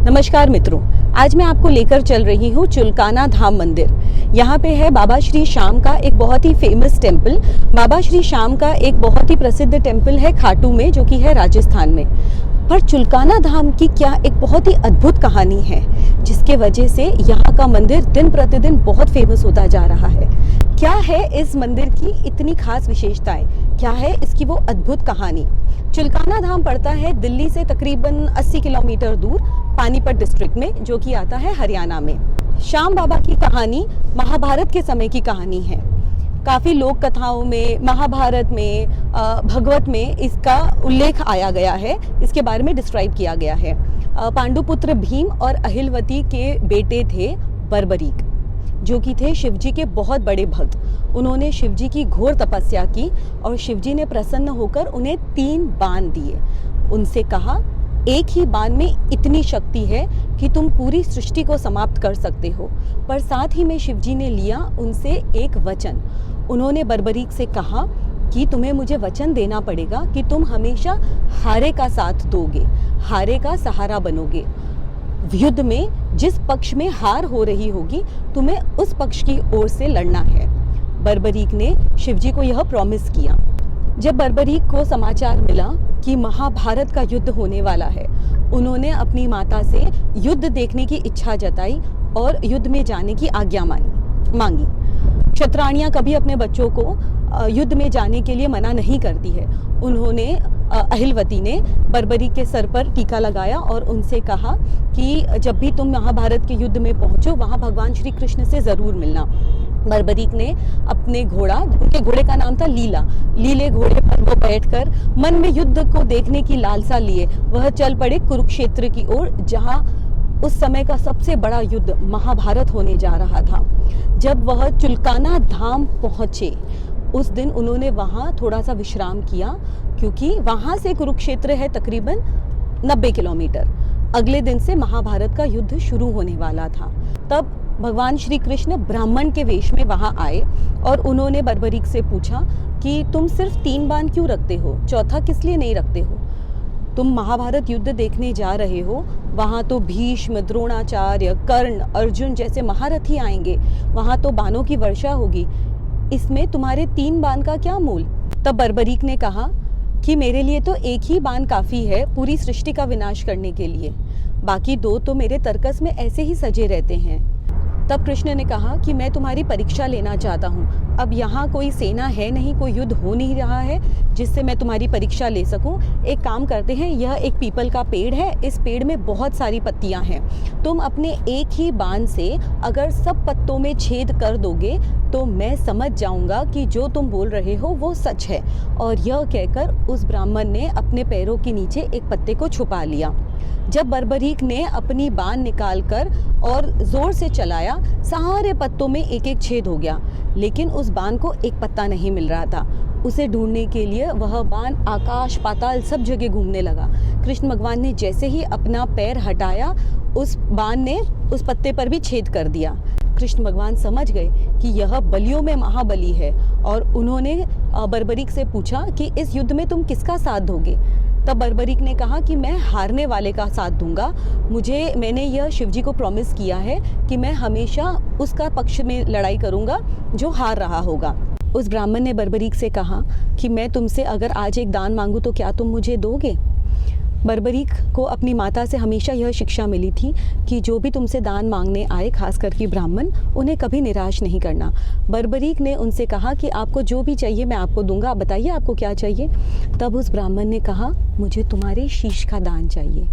नमस्कार मित्रों, आज मैं आपको लेकर चल रही हूँ चुलकाना धाम मंदिर। यहाँ पे है बाबा श्री श्याम का एक बहुत ही फेमस टेम्पल। बाबा श्री श्याम का एक बहुत ही प्रसिद्ध टेम्पल है खाटू में, जो कि है राजस्थान में। पर चुलकाना धाम की क्या एक बहुत ही अद्भुत कहानी है, जिसके वजह से यहाँ का मंदिर दिन प्रतिदिन बहुत फेमस होता जा रहा है। क्या है इस मंदिर की इतनी खास विशेषताएं, क्या है इसकी वो अद्भुत कहानी। चुलकाना धाम पड़ता है दिल्ली से तकरीबन 80 किलोमीटर दूर पानीपत डिस्ट्रिक्ट में, जो कि आता है हरियाणा में। श्याम बाबा की कहानी महाभारत के समय की कहानी है। काफ़ी लोक कथाओं में, महाभारत में, भगवत में इसका उल्लेख आया गया है, इसके बारे में डिस्क्राइब किया गया है। पांडुपुत्र भीम और अहिलवती के बेटे थे बर्बरीक, जो कि थे शिवजी के बहुत बड़े भक्त। उन्होंने शिवजी की घोर तपस्या की और शिवजी ने प्रसन्न होकर उन्हें 3 बाण दिए। उनसे कहा, एक ही बाण में इतनी शक्ति है कि तुम पूरी सृष्टि को समाप्त कर सकते हो। पर साथ ही में शिवजी ने लिया उनसे एक वचन। उन्होंने बर्बरीक से कहा कि तुम्हें मुझे वचन देना पड़ेगा कि तुम हमेशा हारे का साथ दोगे, हारे का सहारा बनोगे। युद्ध में जिस पक्ष में हार हो रही होगी, तुम्हें उस पक्ष की ओर से लड़ना है। बर्बरीक ने शिवजी को यह प्रॉमिस किया। जब बर्बरीक को समाचार मिला कि महाभारत का युद्ध होने वाला है, उन्होंने अपनी माता से युद्ध देखने की इच्छा जताई और युद्ध में जाने की आज्ञा मांगी। क्षत्राणियाँ कभी अपने बच्चों को युद्ध में जाने के लिए मना नहीं करती है। उन्होंने अहिलवती ने बर्बरीक के सर पर टीका लगाया और उनसे कहा कि जब भी तुम महाभारत के युद्ध में पहुंचो, वहां भगवान श्री कृष्ण से जरूर मिलना। बर्बरीक ने अपने घोड़ा, उनके घोड़े का नाम था लीले घोड़े पर वो बैठकर मन में युद्ध को देखने की लालसा लिए वह चल पड़े कुरुक्षेत्र की ओर, जहां उस समय का सबसे बड़ा युद्ध महाभारत होने जा रहा था। जब वह चुलकाना धाम पहुंचे, उस दिन उन्होंने वहाँ थोड़ा सा विश्राम किया, क्योंकि वहाँ से कुरुक्षेत्र है तकरीबन 90 किलोमीटर। अगले दिन से महाभारत का युद्ध शुरू होने वाला था। तब भगवान श्री कृष्ण ब्राह्मण के वेश में वहाँ आए और उन्होंने बर्बरीक से पूछा कि तुम सिर्फ 3 बाण क्यों रखते हो, चौथा किस लिए नहीं रखते हो? तुम महाभारत युद्ध देखने जा रहे हो, वहाँ तो भीष्म, द्रोणाचार्य, कर्ण, अर्जुन जैसे महारथी आएंगे, वहाँ तो बाणों की वर्षा होगी, इसमें तुम्हारे 3 बाण का क्या मूल? तब बर्बरीक ने कहा कि मेरे लिए तो एक ही बाण काफ़ी है पूरी सृष्टि का विनाश करने के लिए, बाकी 2 तो मेरे तर्कस में ऐसे ही सजे रहते हैं। तब कृष्ण ने कहा कि मैं तुम्हारी परीक्षा लेना चाहता हूँ। अब यहाँ कोई सेना है नहीं, कोई युद्ध हो नहीं रहा है जिससे मैं तुम्हारी परीक्षा ले सकूँ। एक काम करते हैं, यह एक पीपल का पेड़ है, इस पेड़ में बहुत सारी पत्तियाँ हैं। तुम अपने एक ही बाण से अगर सब पत्तों में छेद कर दोगे तो मैं समझ जाऊँगा कि जो तुम बोल रहे हो वो सच है। और यह कहकर उस ब्राह्मण ने अपने पैरों के नीचे एक पत्ते को छुपा लिया। जब बर्बरीक ने अपनी बाण निकालकर और जोर से चलाया, सारे पत्तों में एक एक छेद हो गया, लेकिन उस बाण को एक पत्ता नहीं मिल रहा था। उसे ढूंढने के लिए वह बाण आकाश पाताल सब जगह घूमने लगा। कृष्ण भगवान ने जैसे ही अपना पैर हटाया, उस बाण ने उस पत्ते पर भी छेद कर दिया। कृष्ण भगवान समझ गए कि यह बलियों में महाबली है और उन्होंने बर्बरीक से पूछा कि इस युद्ध में तुम किसका साथ दोगे? तब बर्बरीक ने कहा कि मैं हारने वाले का साथ दूंगा। मैंने यह शिवजी को प्रॉमिस किया है कि मैं हमेशा उसका पक्ष में लड़ाई करूंगा जो हार रहा होगा। उस ब्राह्मण ने बर्बरीक से कहा कि मैं तुमसे अगर आज एक दान मांगूं तो क्या तुम मुझे दोगे? बर्बरीक को अपनी माता से हमेशा यह शिक्षा मिली थी कि जो भी तुमसे दान मांगने आए, खास करके ब्राह्मण, उन्हें कभी निराश नहीं करना। बर्बरीक ने उनसे कहा कि आपको जो भी चाहिए मैं आपको दूंगा, आप बताइए आपको क्या चाहिए? तब उस ब्राह्मण ने कहा, मुझे तुम्हारे शीश का दान चाहिए।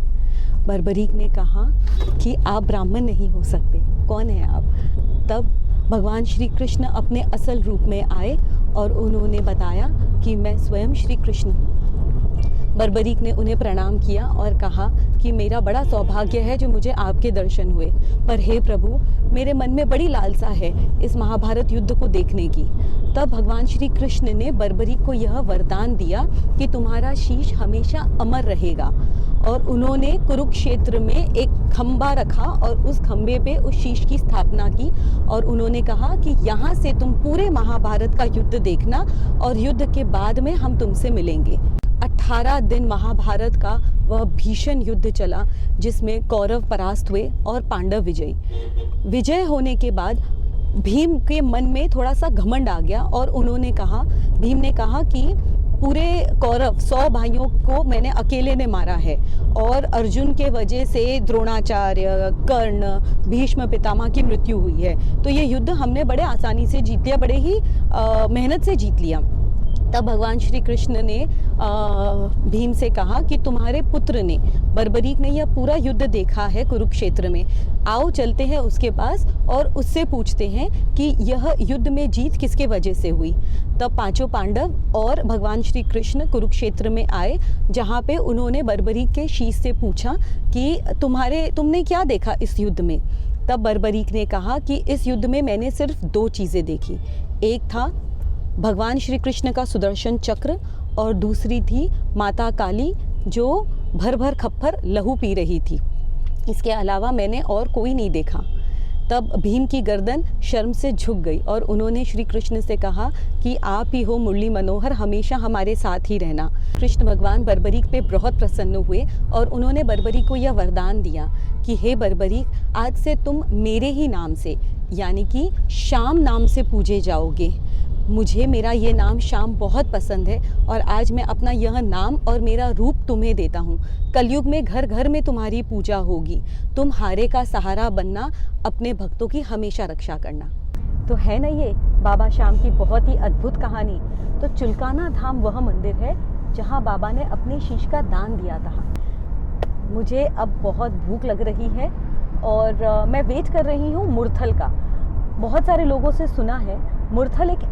बर्बरीक ने कहा कि आप ब्राह्मण नहीं हो सकते, कौन है आप? तब भगवान श्री कृष्ण अपने असल रूप में आए और उन्होंने बताया कि मैं स्वयं श्री कृष्ण हूँ। बर्बरीक ने उन्हें प्रणाम किया और कहा कि मेरा बड़ा सौभाग्य है जो मुझे आपके दर्शन हुए, पर हे प्रभु, मेरे मन में बड़ी लालसा है इस महाभारत युद्ध को देखने की। तब भगवान श्री कृष्ण ने बर्बरीक को यह वरदान दिया कि तुम्हारा शीश हमेशा अमर रहेगा। और उन्होंने कुरुक्षेत्र में एक खंबा रखा और उस खंबे पे उस शीश की स्थापना की और उन्होंने कहा कि यहाँ से तुम पूरे महाभारत का युद्ध देखना और युद्ध के बाद में हम तुमसे मिलेंगे। 18 दिन महाभारत का वह भीषण युद्ध चला, जिसमें कौरव परास्त हुए और पांडव विजयी। विजय होने के बाद भीम के मन में थोड़ा सा घमंड आ गया और भीम ने कहा कि पूरे कौरव 100 भाइयों को मैंने अकेले ने मारा है और अर्जुन के वजह से द्रोणाचार्य, कर्ण, भीष्म पितामह की मृत्यु हुई है, तो ये युद्ध हमने बड़े आसानी से जीत लिया, बड़े ही मेहनत से जीत लिया। तब भगवान श्री कृष्ण ने भीम से कहा कि तुम्हारे पुत्र ने, बर्बरीक ने यह पूरा युद्ध देखा है कुरुक्षेत्र में, आओ चलते हैं उसके पास और उससे पूछते हैं कि यह युद्ध में जीत किसके वजह से हुई। तब पांचों पांडव और भगवान श्री कृष्ण कुरुक्षेत्र में आए, जहाँ पे उन्होंने बर्बरीक के शीश से पूछा कि तुमने क्या देखा इस युद्ध में। तब बर्बरीक ने कहा कि इस युद्ध में मैंने सिर्फ 2 चीज़ें देखी, एक था भगवान श्री कृष्ण का सुदर्शन चक्र और दूसरी थी माता काली जो भर भर खप्पर लहू पी रही थी, इसके अलावा मैंने और कोई नहीं देखा। तब भीम की गर्दन शर्म से झुक गई और उन्होंने श्री कृष्ण से कहा कि आप ही हो मुरली मनोहर, हमेशा हमारे साथ ही रहना। कृष्ण भगवान बर्बरीक पे बहुत प्रसन्न हुए और उन्होंने बर्बरीक को यह वरदान दिया कि हे बर्बरीक, आज से तुम मेरे ही नाम से, यानी कि श्याम नाम से पूजे जाओगे। मुझे मेरा ये नाम श्याम बहुत पसंद है और आज मैं अपना यह नाम और मेरा रूप तुम्हें देता हूँ। कलयुग में घर घर में तुम्हारी पूजा होगी, तुम हारे का सहारा बनना, अपने भक्तों की हमेशा रक्षा करना। तो है ना ये बाबा श्याम की बहुत ही अद्भुत कहानी। तो चुलकाना धाम वह मंदिर है जहाँ बाबा ने अपने शीश का दान दिया था। मुझे अब बहुत भूख लग रही है और मैं वेट कर रही हूँ मुरथल का। बहुत सारे लोगों से सुना है मुरथल एक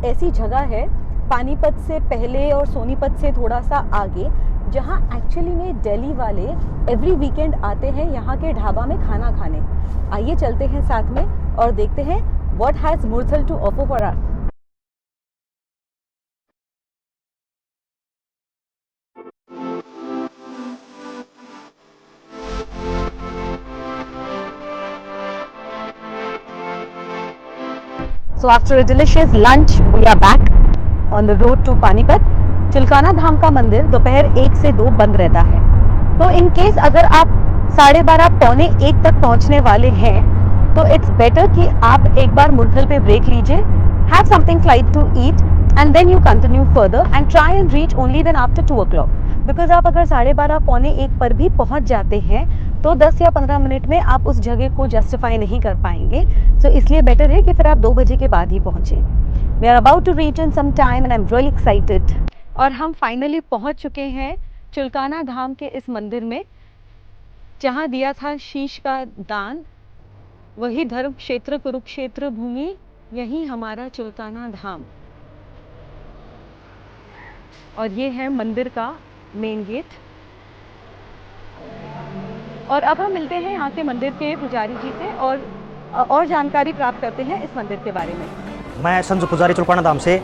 ऐसी जगह है पानीपत से पहले और सोनीपत से थोड़ा सा आगे, जहाँ एक्चुअली में दिल्ली वाले एवरी वीकेंड आते हैं यहाँ के ढाबा में खाना खाने। आइए चलते हैं साथ में और देखते हैं what has Murthal to offer for us. So after a delicious lunch, we are back on the road to Panipat. Chulkana Dham का मंदिर दोपहर 1 से 2 बंद रहता है, तो इन केस अगर आप 12:30 पौने 1 तक पहुंचने वाले हैं तो इट्स बेटर कि आप एक बार मुरथल पे ब्रेक लीजिए, have something light to eat and then you continue further and try and reach only then after 2 o'clock। Because आप अगर 12:30 पौने 1 पर भी पहुंच जाते हैं तो 10 या 15 मिनट में आप उस जगह को जस्टिफाई नहीं कर पाएंगे। सो इसलिए बेटर है कि फिर आप 2 बजे के बाद ही पहुँचें। We are about to reach in some time and I am really excited. और हम फाइनली पहुँच चुके हैं चुलकाना धाम के इस मंदिर में, जहाँ दिया था शीश का दान। वही धर्म क्षेत्र कुरुक्षेत्र भूमि, यही हमारा चुलकाना धाम। और ये है मंदिर का मेन गेट। और अब हम मिलते हैं यहाँ के मंदिर के पुजारी जी से और जानकारी प्राप्त करते हैं इस मंदिर के बारे में। मैं संजू पुजारी चुलकाना धाम से।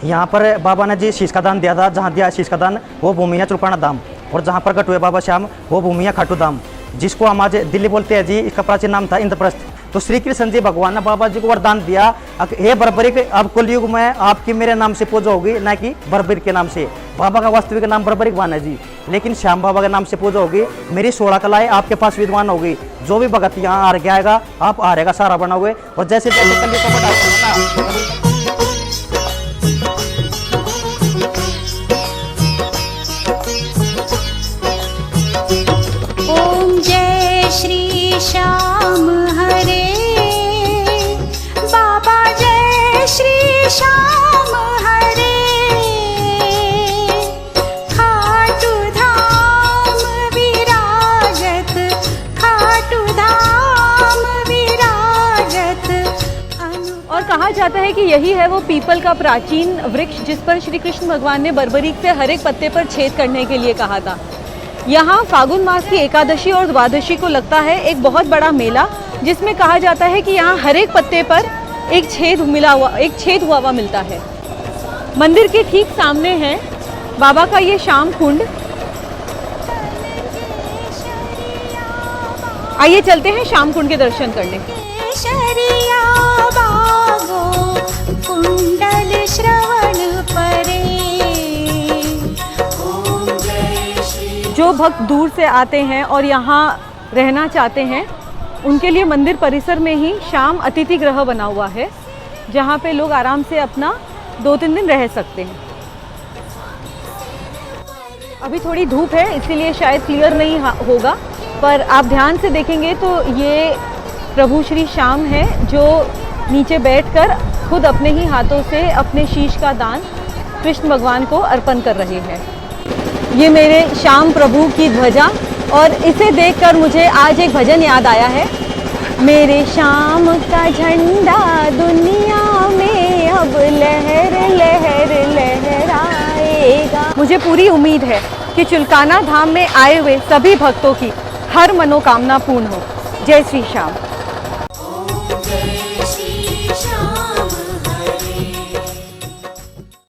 यहाँ पर बाबा ने जी शीश का दान दिया था, जहाँ दिया शीश का दान वो भूमि है चुलकाना धाम, और जहाँ प्रकट हुए बाबा श्याम वो भूमि है खाटू धाम, जिसको हम आज दिल्ली बोलते हैं जी। इसका प्राचीन नाम था इंद्रप्रस्थ। तो श्री कृष्ण जी भगवान ने बाबा जी को वरदान दिया, हे बर्बरीक, अब कलयुग में आपकी मेरे नाम से पूजा होगी, ना कि बर्बरीक के नाम से। बाबा का वास्तविक नाम बर्बरीक वान है जी, लेकिन श्याम बाबा के नाम से पूजा होगी। मेरी 16 कलाएं आपके पास विद्वान होगी। जो भी भगत यहाँ आ आएगा, आप आ रहेगा सारा बनाओगे। और जैसे जैसे कलयुग का बड़ा श्याम हरे बाबा, जय श्री श्याम हरे। खाटू धाम विराजत, खाटू धाम विराजत। और कहा जाता है कि यही है वो पीपल का प्राचीन वृक्ष जिस पर श्री कृष्ण भगवान ने बर्बरीक से हर एक पत्ते पर छेद करने के लिए कहा था। यहाँ फागुन मास की एकादशी और द्वादशी को लगता है एक बहुत बड़ा मेला, जिसमें कहा जाता है कि यहाँ हर एक पत्ते पर एक छेद हुआ हुआ मिलता है। मंदिर के ठीक सामने है बाबा का ये श्याम कुंड। आइए चलते हैं श्याम कुंड के दर्शन करने। कुंडल श्रवण परे, ओम जो भक्त दूर से आते हैं और यहाँ रहना चाहते हैं उनके लिए मंदिर परिसर में ही श्याम अतिथि गृह बना हुआ है, जहाँ पे लोग आराम से अपना 2-3 दिन रह सकते हैं। अभी थोड़ी धूप है इसीलिए शायद क्लियर नहीं होगा, पर आप ध्यान से देखेंगे तो ये प्रभु श्री श्याम है जो नीचे बैठकर खुद अपने ही हाथों से अपने शीश का दान कृष्ण भगवान को अर्पण कर रहे हैं। ये मेरे श्याम प्रभु की ध्वजा, और इसे देखकर मुझे आज एक भजन याद आया है। मेरे श्याम का झंडा दुनिया में अब लहर लहर लहराएगा। मुझे पूरी उम्मीद है कि चुलकाना धाम में आए हुए सभी भक्तों की हर मनोकामना पूर्ण हो। जय श्री श्याम। जय श्री श्याम।